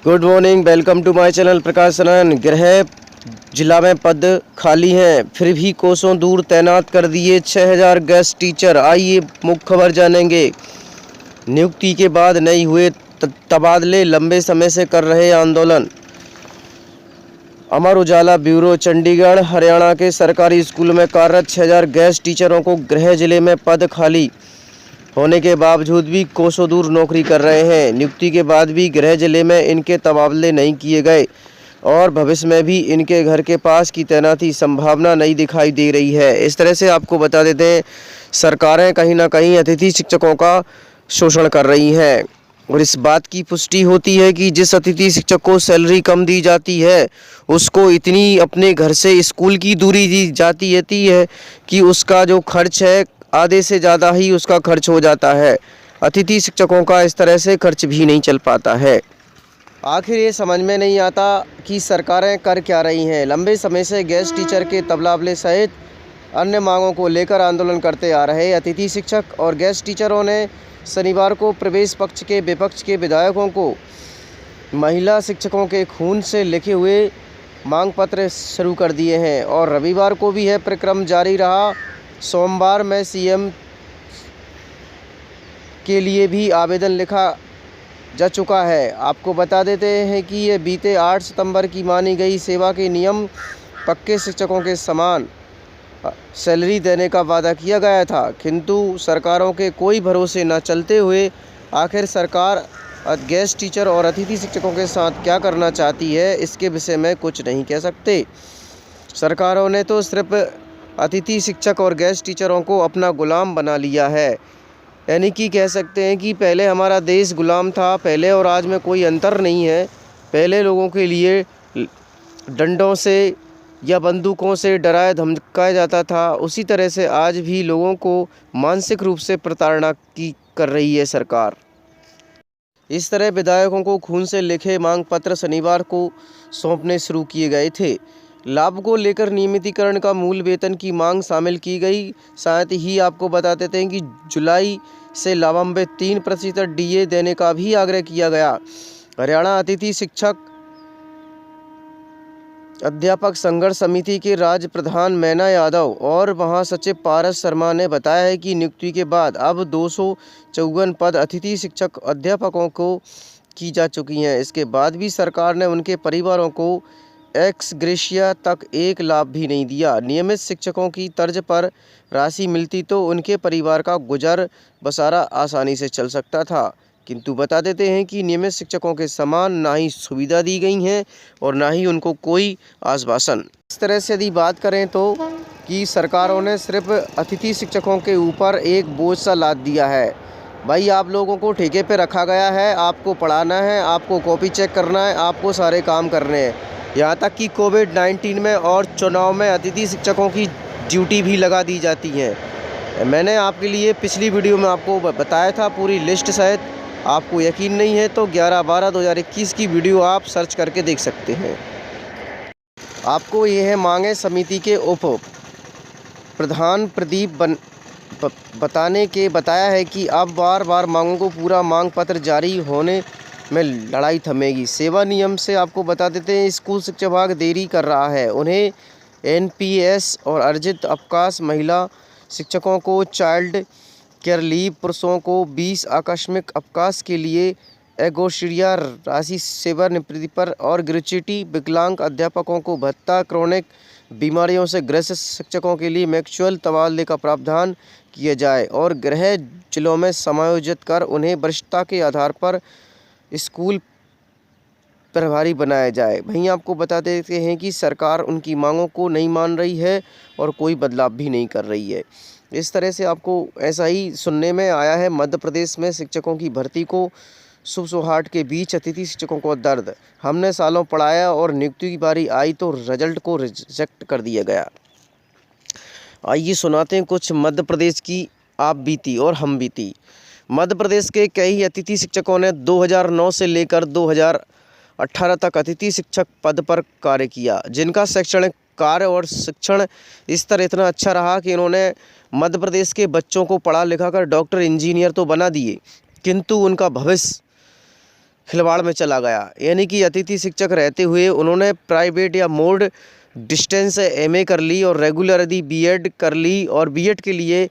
Good morning, welcome to my channel Prakash Sanan. गृह जिला में पद खाली हैं, फिर भी कोसों दूर तैनात कर दिए 6000 गेस्ट टीचर। आइए मुख्य खबर जानेंगे। नियुक्ति के बाद नहीं हुए तबादले, लंबे समय से कर रहे आंदोलन। अमर उजाला ब्यूरो। चंडीगढ़ हरियाणा के सरकारी स्कूल में कार्यरत 6000 गेस्ट टीचरों को गृह जिले में पद खाली होने के बावजूद भी कोसों दूर नौकरी कर रहे हैं। नियुक्ति के बाद भी गृह जिले में इनके तबादले नहीं किए गए और भविष्य में भी इनके घर के पास की तैनाती संभावना नहीं दिखाई दे रही है। इस तरह से आपको बता देते हैं, सरकारें कहीं ना कहीं अतिथि शिक्षकों का शोषण कर रही हैं और इस बात की पुष्टि होती है कि जिस अतिथि शिक्षक को सैलरी कम दी जाती है उसको इतनी अपने घर से स्कूल की दूरी दी जाती है कि उसका जो खर्च है आधे से ज़्यादा ही उसका खर्च हो जाता है। अतिथि शिक्षकों का इस तरह से खर्च भी नहीं चल पाता है। आखिर ये समझ में नहीं आता कि सरकारें कर क्या रही हैं। लंबे समय से गेस्ट टीचर के तबादले सहित अन्य मांगों को लेकर आंदोलन करते आ रहे अतिथि शिक्षक और गेस्ट टीचरों ने शनिवार को प्रदेश पक्ष के विपक्ष के विधायकों को महिला शिक्षकों के खून से लिखे हुए मांग पत्र शुरू कर दिए हैं और रविवार को भी यह प्रक्रम जारी रहा। सोमवार में सीएम के लिए भी आवेदन लिखा जा चुका है। आपको बता देते हैं कि ये बीते 8 सितंबर की मानी गई सेवा के नियम पक्के शिक्षकों के समान सैलरी देने का वादा किया गया था, किंतु सरकारों के कोई भरोसे न चलते हुए आखिर सरकार गेस्ट टीचर और अतिथि शिक्षकों के साथ क्या करना चाहती है इसके विषय में कुछ नहीं कह सकते। सरकारों ने तो सिर्फ अतिथि शिक्षक और गेस्ट टीचरों को अपना गुलाम बना लिया है। यानी कि कह सकते हैं कि पहले हमारा देश गुलाम था, पहले और आज में कोई अंतर नहीं है। पहले लोगों के लिए डंडों से या बंदूकों से डराया धमकाया जाता था, उसी तरह से आज भी लोगों को मानसिक रूप से प्रताड़ना की कर रही है सरकार। इस तरह विधायकों को खून से लिखे मांग पत्र शनिवार को सौंपने शुरू किए गए थे। लाभ को लेकर नियमितीकरण का मूल वेतन की मांग शामिल की गई। साथ ही आपको बता देते हैं कि जुलाई से लाभान्वित 3% डीए देने का भी आग्रह किया गया। हरियाणा अतिथि शिक्षक अध्यापक संघर्ष समिति के राज्य प्रधान मैना यादव और महासचिव पारस शर्मा ने बताया है कि नियुक्ति के बाद अब 254 पद अतिथि शिक्षक अध्यापकों को की जा चुकी हैं। इसके बाद भी सरकार ने उनके परिवारों को एक्स ग्रेशिया तक एक लाभ भी नहीं दिया। नियमित शिक्षकों की तर्ज पर राशि मिलती तो उनके परिवार का गुजर बसारा आसानी से चल सकता था, किंतु बता देते हैं कि नियमित शिक्षकों के समान ना ही सुविधा दी गई हैं और ना ही उनको कोई आश्वासन। इस तरह से यदि बात करें तो कि सरकारों ने सिर्फ अतिथि शिक्षकों के ऊपर एक बोझ सा लाद दिया है। भाई, आप लोगों को ठेके पे रखा गया है, आपको पढ़ाना है, आपको कॉपी चेक करना है, आपको सारे काम करने हैं। यहाँ तक कि कोविड-19 में और चुनाव में अतिथि शिक्षकों की ड्यूटी भी लगा दी जाती है। मैंने आपके लिए पिछली वीडियो में आपको बताया था पूरी लिस्ट सहित। आपको यकीन नहीं है तो 11/12/2021 की वीडियो आप सर्च करके देख सकते हैं। आपको यह मांगे समिति के उप प्रधान प्रदीप बताया है कि अब बार मांगों को पूरा मांग पत्र जारी होने में लड़ाई थमेगी। सेवा नियम से आपको बता देते हैं, स्कूल शिक्षा विभाग देरी कर रहा है। उन्हें एनपीएस और अर्जित अवकाश, महिला शिक्षकों को चाइल्ड केयर लीव, पुरुषों को 20 आकस्मिक अवकाश के लिए एगोशिया राशि, सेवानिवृत्ति पर और ग्रेच्युटी, विकलांग अध्यापकों को भत्ता, क्रोनिक बीमारियों से ग्रसित शिक्षकों के लिए मैक्चुअल तबादले का प्रावधान किया जाए और गृह जिलों में समायोजित कर उन्हें वरिष्ठता के आधार पर स्कूल प्रभारी बनाया जाए। वहीं आपको बता देते हैं कि सरकार उनकी मांगों को नहीं मान रही है और कोई बदलाव भी नहीं कर रही है। इस तरह से आपको ऐसा ही सुनने में आया है। मध्य प्रदेश में शिक्षकों की भर्ती को शुभ सौहार्द के बीच अतिथि शिक्षकों को दर्द। हमने सालों पढ़ाया और नियुक्ति की बारी आई तो रिजल्ट को रिजेक्ट कर दिया गया। आइए सुनाते हैं कुछ मध्य प्रदेश की आप बीती और हम बीती। मध्य प्रदेश के कई अतिथि शिक्षकों ने 2009 से लेकर 2018 तक अतिथि शिक्षक पद पर कार्य किया, जिनका शैक्षणिक कार्य और शिक्षण स्तर इतना अच्छा रहा कि इन्होंने मध्य प्रदेश के बच्चों को पढ़ा लिखा कर डॉक्टर, इंजीनियर तो बना दिए, किंतु उनका भविष्य खिलवाड़ में चला गया। यानी कि अतिथि शिक्षक रहते हुए उन्होंने प्राइवेट या मोड डिस्टेंस एमए कर ली और रेगुलर यदि बीएड कर ली और बीएड के लिए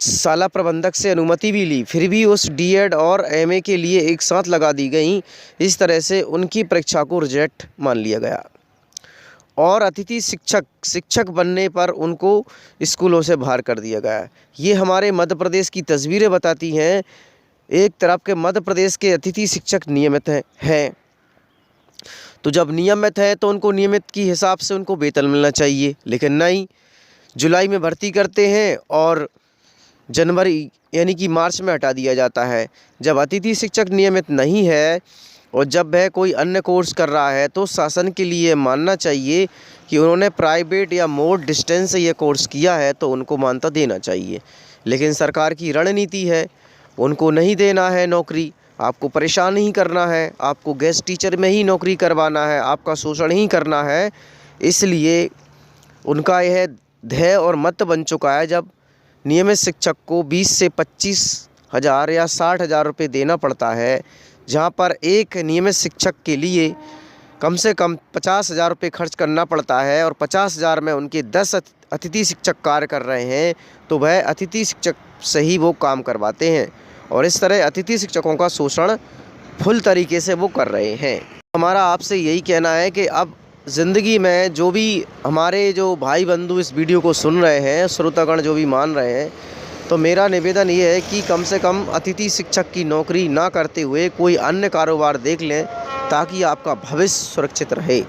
शाला प्रबंधक से अनुमति भी ली, फिर भी उस डीएड और एमए के लिए एक साथ लगा दी गई। इस तरह से उनकी परीक्षा को रिजेक्ट मान लिया गया और अतिथि शिक्षक बनने पर उनको स्कूलों से बाहर कर दिया गया। ये हमारे मध्य प्रदेश की तस्वीरें बताती हैं। एक तरफ के मध्य प्रदेश के अतिथि शिक्षक नियमित हैं, तो जब नियमित है तो उनको नियमित के हिसाब से उनको वेतन मिलना चाहिए, लेकिन नहीं, जुलाई में भर्ती करते हैं और जनवरी यानी कि मार्च में हटा दिया जाता है। जब अतिथि शिक्षक नियमित नहीं है और जब वह कोई अन्य कोर्स कर रहा है तो शासन के लिए मानना चाहिए कि उन्होंने प्राइवेट या मोड डिस्टेंस से ये कोर्स किया है तो उनको मान्यता देना चाहिए। लेकिन सरकार की रणनीति है, उनको नहीं देना है नौकरी, आपको परेशान ही करना है, आपको गेस्ट टीचर में ही नौकरी करवाना है, आपका शोषण ही करना है। इसलिए उनका यह ध्येय और मत बन चुका है। जब नियमित शिक्षक को 20 से 25,000 या 60,000 रुपये देना पड़ता है, जहाँ पर एक नियमित शिक्षक के लिए कम से कम 50,000 रुपये खर्च करना पड़ता है और 50,000 में उनके 10 अतिथि शिक्षक कार्य कर रहे हैं, तो वह अतिथि शिक्षक से ही वो काम करवाते हैं और इस तरह अतिथि शिक्षकों का शोषण फुल तरीके से वो कर रहे हैं। हमारा आपसे यही कहना है कि अब ज़िंदगी में जो भी हमारे जो भाई बंधु इस वीडियो को सुन रहे हैं, श्रोतागण जो भी मान रहे हैं, तो मेरा निवेदन ये है कि कम से कम अतिथि शिक्षक की नौकरी ना करते हुए कोई अन्य कारोबार देख लें ताकि आपका भविष्य सुरक्षित रहे।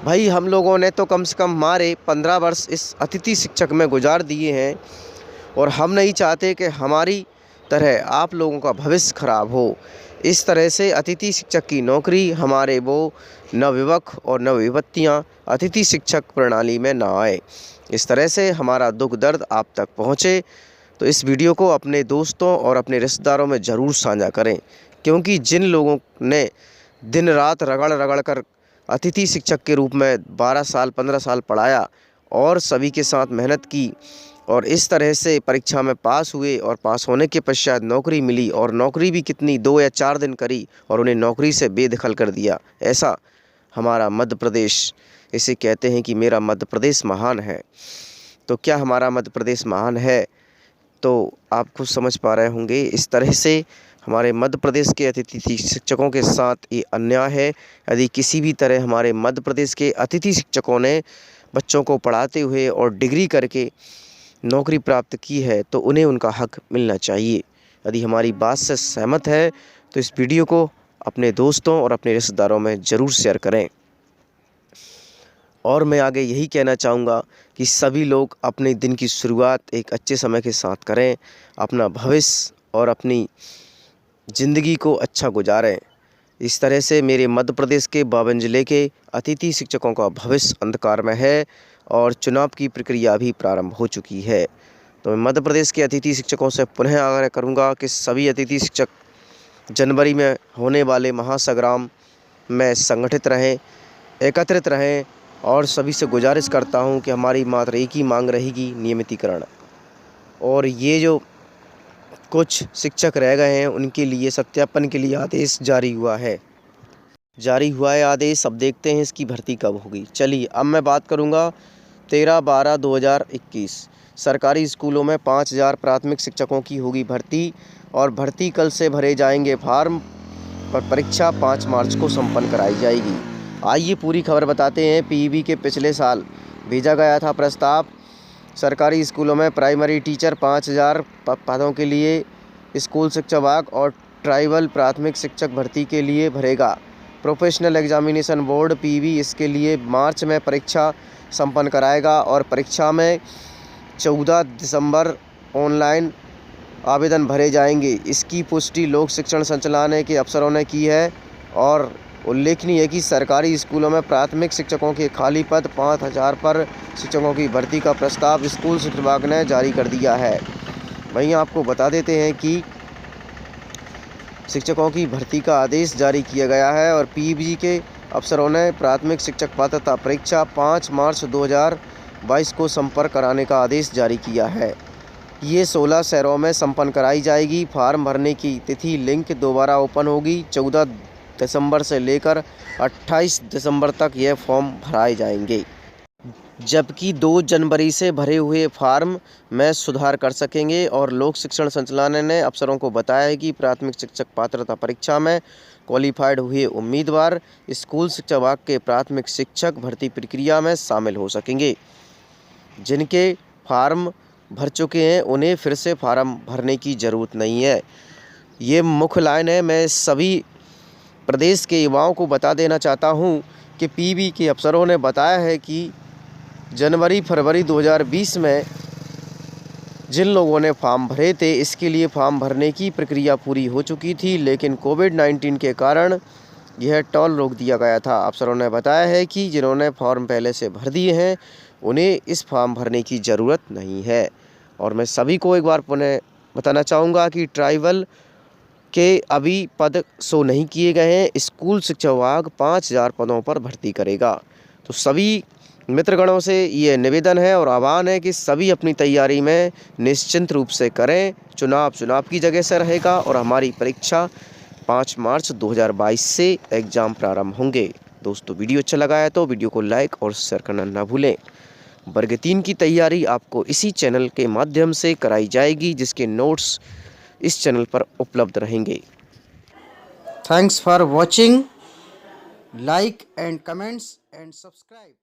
भाई हम लोगों ने तो कम से कम हमारे 15 वर्ष इस अतिथि शिक्षक में गुजार दिए हैं और हम नहीं चाहते कि हमारी तरह आप लोगों का भविष्य खराब हो। इस तरह से अतिथि शिक्षक की नौकरी हमारे वो नवयुवक और नवयुवतियाँ अतिथि शिक्षक प्रणाली में ना आए। इस तरह से हमारा दुख दर्द आप तक पहुँचे तो इस वीडियो को अपने दोस्तों और अपने रिश्तेदारों में ज़रूर साझा करें, क्योंकि जिन लोगों ने दिन रात रगड़ कर अतिथि शिक्षक के रूप में 12 साल 15 साल पढ़ाया और सभी के साथ मेहनत की और इस तरह से परीक्षा में पास हुए और पास होने के पश्चात नौकरी मिली और नौकरी भी कितनी 2 या 4 दिन करी और उन्हें नौकरी से बेदखल कर दिया। ऐसा हमारा मध्य प्रदेश, इसे कहते हैं कि मेरा मध्य प्रदेश महान है। तो क्या हमारा मध्य प्रदेश महान है? तो आप खुद समझ पा रहे होंगे। इस तरह से हमारे मध्य प्रदेश के अतिथि शिक्षकों के साथ ये अन्याय है। यदि किसी भी तरह हमारे मध्य प्रदेश के अतिथि शिक्षकों ने बच्चों को पढ़ाते हुए और डिग्री करके नौकरी प्राप्त की है तो उन्हें उनका हक मिलना चाहिए। यदि हमारी बात से सहमत है तो इस वीडियो को अपने दोस्तों और अपने रिश्तेदारों में ज़रूर शेयर करें। और मैं आगे यही कहना चाहूँगा कि सभी लोग अपने दिन की शुरुआत एक अच्छे समय के साथ करें, अपना भविष्य और अपनी ज़िंदगी को अच्छा गुजारें। इस तरह से मेरे मध्य प्रदेश के 52 जिले के अतिथि शिक्षकों का भविष्य अंधकार में है और चुनाव की प्रक्रिया भी प्रारंभ हो चुकी है। तो मैं मध्य प्रदेश के अतिथि शिक्षकों से पुनः आग्रह करूँगा कि सभी अतिथि शिक्षक जनवरी में होने वाले महासंग्राम में संगठित रहें, एकत्रित रहें और सभी से गुजारिश करता हूं कि हमारी मात्र एक ही मांग रहेगी, नियमितीकरण। और ये जो कुछ शिक्षक रह गए हैं उनके लिए सत्यापन के लिए आदेश जारी हुआ है आदेश। अब देखते हैं इसकी भर्ती कब होगी। चलिए अब मैं बात करूंगा 13/12/2021 सरकारी स्कूलों में 5,000 प्राथमिक शिक्षकों की होगी भर्ती और भर्ती कल से भरे जाएंगे फार्म पर परीक्षा 5 मार्च को संपन्न कराई जाएगी। आइए पूरी खबर बताते हैं। पीईबी के पिछले साल भेजा गया था प्रस्ताव। सरकारी स्कूलों में प्राइमरी टीचर 5,000 पदों के लिए स्कूल शिक्षा विभाग और ट्राइबल प्राथमिक शिक्षक भर्ती के लिए भरेगा। प्रोफेशनल एग्जामिनेशन बोर्ड पीईबी इसके लिए मार्च में परीक्षा संपन्न कराएगा और परीक्षा में 14 दिसंबर ऑनलाइन आवेदन भरे जाएंगे। इसकी पुष्टि लोक शिक्षण संचालनालय के अफसरों ने की है और उल्लेखनीय है कि सरकारी स्कूलों में प्राथमिक शिक्षकों के खाली पद 5,000 पर शिक्षकों की भर्ती का प्रस्ताव स्कूल शिक्षा विभाग ने जारी कर दिया है। वहीं आपको बता देते हैं कि शिक्षकों की भर्ती का आदेश जारी किया गया है और पीईबी के अफसरों ने प्राथमिक शिक्षक पात्रता परीक्षा 5 मार्च 2022 को संपर्क कराने का आदेश जारी किया है। ये 16 शहरों में संपन्न कराई जाएगी। फार्म भरने की तिथि लिंक दोबारा ओपन होगी। 14 दिसंबर से लेकर 28 दिसंबर तक यह फॉर्म भराए जाएंगे, जबकि 2 जनवरी से भरे हुए फार्म में सुधार कर सकेंगे। और लोक शिक्षण संचालनालय ने अफसरों को बताया है कि प्राथमिक शिक्षक पात्रता परीक्षा में क्वालिफाइड हुए उम्मीदवार स्कूल शिक्षा विभाग के प्राथमिक शिक्षक भर्ती प्रक्रिया में शामिल हो सकेंगे। जिनके फार्म भर चुके हैं उन्हें फिर से फार्म भरने की ज़रूरत नहीं है। ये मुख्य लाइन है। मैं सभी प्रदेश के युवाओं को बता देना चाहता हूँ कि पीबी के अफसरों ने बताया है कि जनवरी फरवरी 2020 में जिन लोगों ने फॉर्म भरे थे, इसके लिए फॉर्म भरने की प्रक्रिया पूरी हो चुकी थी, लेकिन कोविड-19 के कारण यह टॉल रोक दिया गया था। अफसरों ने बताया है कि जिन्होंने फॉर्म पहले से भर दिए हैं उन्हें इस फॉर्म भरने की ज़रूरत नहीं है। और मैं सभी को एक बार पुनः बताना चाहूँगा कि ट्राइबल के अभी पद शो नहीं किए गए हैं। स्कूल शिक्षा विभाग 5000 पदों पर भर्ती करेगा। तो सभी मित्रगणों से ये निवेदन है और आह्वान है कि सभी अपनी तैयारी में निश्चिंत रूप से करें। चुनाव की जगह से रहेगा और हमारी परीक्षा 5 मार्च 2022 से एग्ज़ाम प्रारंभ होंगे। दोस्तों, वीडियो अच्छा लगा है तो वीडियो को लाइक और शेयर करना ना भूलें। वर्ग 3 की तैयारी आपको इसी चैनल के माध्यम से कराई जाएगी, जिसके नोट्स इस चैनल पर उपलब्ध रहेंगे। Thanks for watching, like and comments and subscribe.